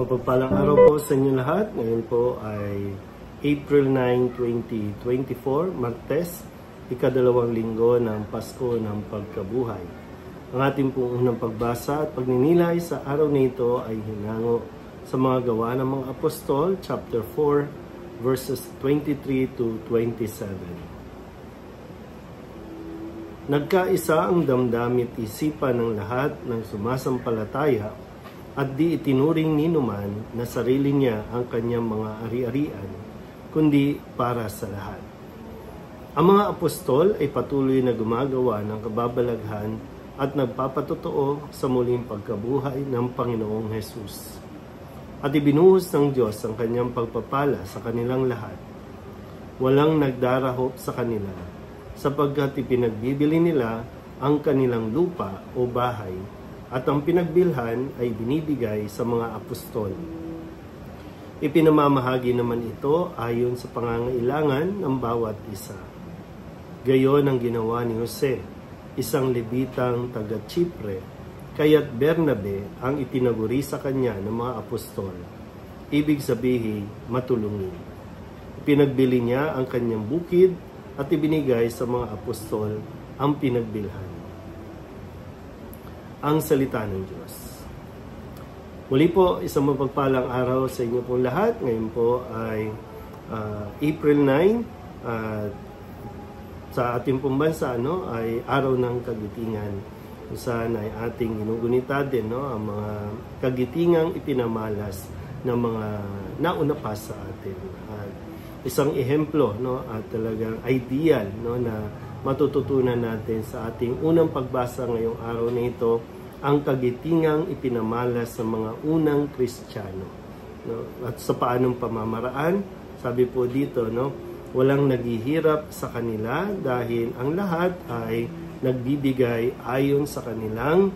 Mapagpalang araw po sa inyo lahat. Ngayon po ay April 9, 2024, Martes, ikadalawang linggo ng Pasko ng Pagkabuhay. Ang ating pong unang pagbasa at pagninilay sa araw na ito ay hinango sa mga gawa ng mga apostol, chapter 4, verses 23 to 27. Nagkaisa ang damdamit isipan ng lahat ng sumasampalataya at di itinuring ni numan na sarili niya ang kanyang mga ari-arian, kundi para sa lahat. Ang mga apostol ay patuloy na gumagawa ng kababalaghan at nagpapatotoo sa muling pagkabuhay ng Panginoong Hesus. At ibinuhos ng Diyos ang kanyang pagpapala sa kanilang lahat. Walang nagdarahop sa kanila, sapagkat ipinagbibili nila ang kanilang lupa o bahay, at ang pinagbilhan ay binibigay sa mga apostol. Ipinamamahagi naman ito ayon sa pangangailangan ng bawat isa. Gayon ang ginawa ni Jose, isang Levitang taga-Chipre, kaya't Bernabe ang itinaguri sa kanya ng mga apostol. Ibig sabihin, matulungin. Ipinagbili niya ang kanyang bukid at ibinigay sa mga apostol ang pinagbilhan. Ang salita ng Diyos. Muli po, isang mapagpalang araw sa inyo pong lahat. Ngayon po ay April 9 at sa ating pong bansa ay araw ng kagitingan. Saan ay ating ginugunita din ang mga kagitingang ipinamalas ng mga nauna pa sa atin. At isang ehemplo at talagang ideal na matututunan natin sa ating unang pagbasa ngayong araw na ito, ang kagitingang ipinamalas sa mga unang Kristiyano. At sa paanong pamamaraan, sabi po dito, walang naghihirap sa kanila dahil ang lahat ay nagbibigay ayon sa kanilang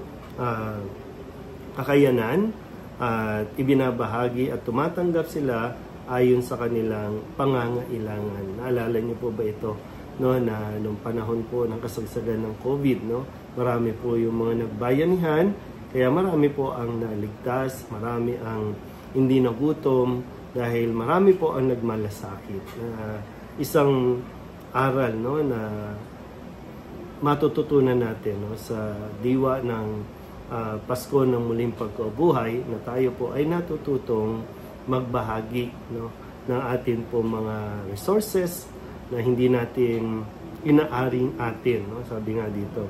kakayanan at ibinabahagi at tumatanggap sila ayon sa kanilang pangangailangan. Naalala niyo po ba ito? Na nung panahon po ng kasagsagan ng COVID, marami po yung mga nagbayanihan, kaya marami po ang naligtas, marami ang hindi nagutom, dahil marami po ang nagmalasakit. Isang aral na matututunan natin sa diwa ng Pasko ng muling pagkabuhay, na tayo po ay natututong magbahagi ng atin po mga resources na hindi natin inaaring atin. Sabi nga dito,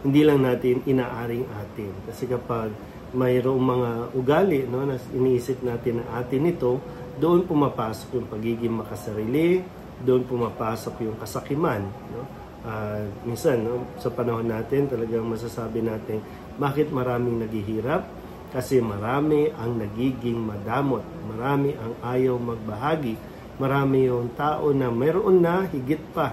hindi lang natin inaaring atin. Kasi kapag mayroong mga ugali na iniisip natin na atin ito, doon pumapasok yung pagiging makasarili, doon pumapasok yung kasakiman. Minsan, sa panahon natin, talagang masasabi natin, bakit maraming naghihirap? Kasi marami ang nagiging madamot, marami ang ayaw magbahagi, marami yung tao na mayroon na higit pa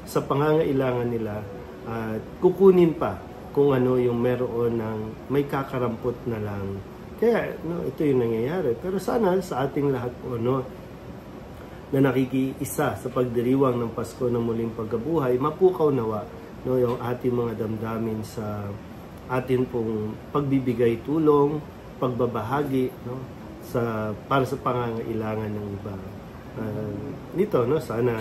sa pangangailangan nila at kukunin pa kung ano yung meron ng may kakarampot na lang. Kaya ito yung nangyayari. Pero sana sa ating lahat po na nakikiisa sa pagdiriwang ng Pasko ng muling pagkabuhay, mapukaw nawa yung ating mga damdamin sa atin pong pagbibigay tulong, pagbabahagi para sa pangangailangan ng iba. Dito sana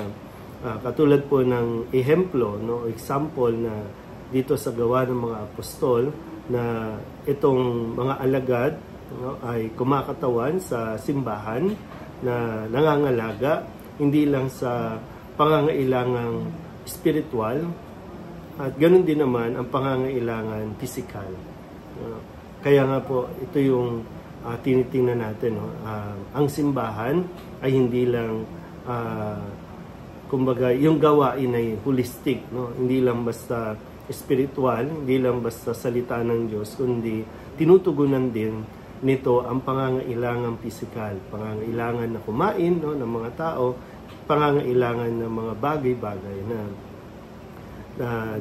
katulad po ng ehemplo example na dito sa gawa ng mga apostol, na itong mga alagad ay kumakatawan sa simbahan na nangangalaga hindi lang sa pangangailangang spiritual, at ganoon din naman ang pangangailangan pisikal. Kaya nga po ito yung tinitingnan natin. Ang simbahan ay hindi lang kumbaga yung gawain ay holistic, hindi lang basta spiritual, hindi lang basta salita ng Diyos, kundi tinutugunan din nito ang pangangailangan pisikal, pangangailangan na kumain ng mga tao, pangangailangan ng mga bagay-bagay na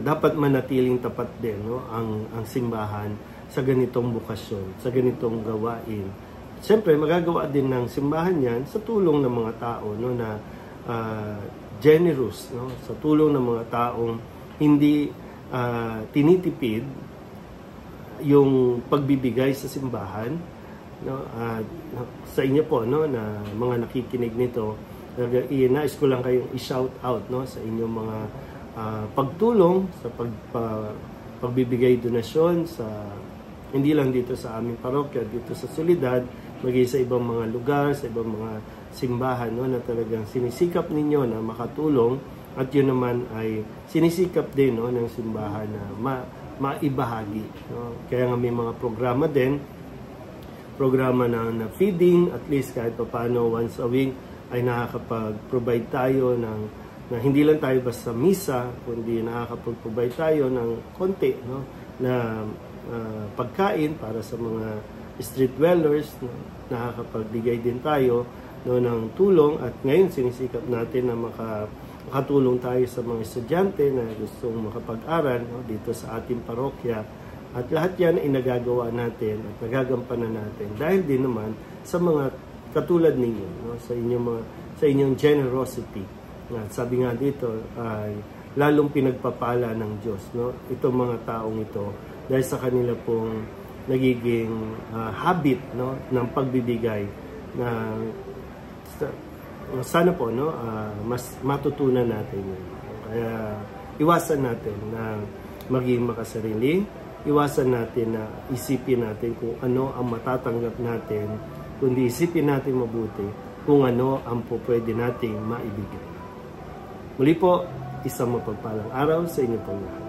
dapat manatiling tapat din ang simbahan sa ganitong bukasyon, sa ganitong gawain. Siyempre, magagawa din ng simbahan yan sa tulong ng mga tao na generous, sa tulong ng mga taong hindi tinitipid yung pagbibigay sa simbahan, no, sa inyo po, no, na mga nakikinig nito. Nais ko lang kayong i-shout out, no, sa inyong mga pagtulong sa pagbibigay donasyon sa hindi lang dito sa aming parokya, dito sa Soledad, maging sa ibang mga lugar, sa ibang mga simbahan, no, na talagang sinisikap ninyo na makatulong, at yun naman ay sinisikap din, no, ng simbahan na maibahagi, no. Kaya nga may mga programa din, programa na feeding, at least kahit paano once a week ay nakakapag-provide tayo na hindi lang tayo basta misa, kundi nakakapag-provide tayo ng konti, no, na pagkain para sa mga street dwellers, no. Nakakapagbigay din tayo, no, ng tulong, at ngayon sinisikap natin na makatulong tayo sa mga estudyante na gustong makapag-aral, no, dito sa ating parokya. At lahat yan ay nagagawa natin at nagagampanan natin dahil din naman sa mga katulad ninyo, no, sa inyong generosity. At sabi nga dito ay lalong pinagpapala ng Diyos, no, itong mga taong ito dahil sa kanila pong nagiging habit, no, ng pagbibigay na sana po, no, mas matutunan natin yun. Kaya iwasan natin na maging makasarili, iwasan natin na isipin natin kung ano ang matatanggap natin, kundi isipin natin mabuti kung ano ang po pwede nating maibigay. Muli po, isang mapagpalang araw sa inyo pong lahat.